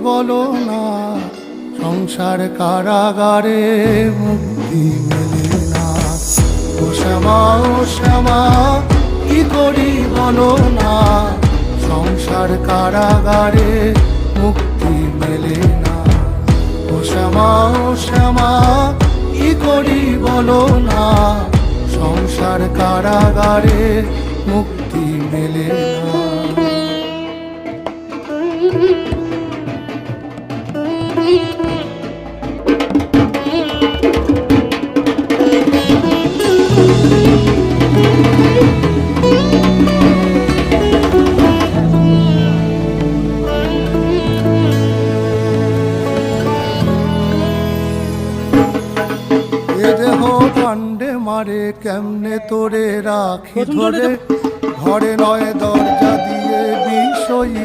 বলো না, সংসার কারাগারে মুক্তি মেলে না। ও শ্যামা, ও শ্যামা, কি করি বলো না, সংসার কারাগারে মুক্তি মেলে না। ও শ্যামা, ও শ্যামা, কি করি বলো না, সংসার কারাগারে মুক্তি মেলে না। এ দেহ কাণ্ডে মারে কেমনে তোরে রাখি ধরে, ঘরে নয় দরজা দিয়ে বিষয়ী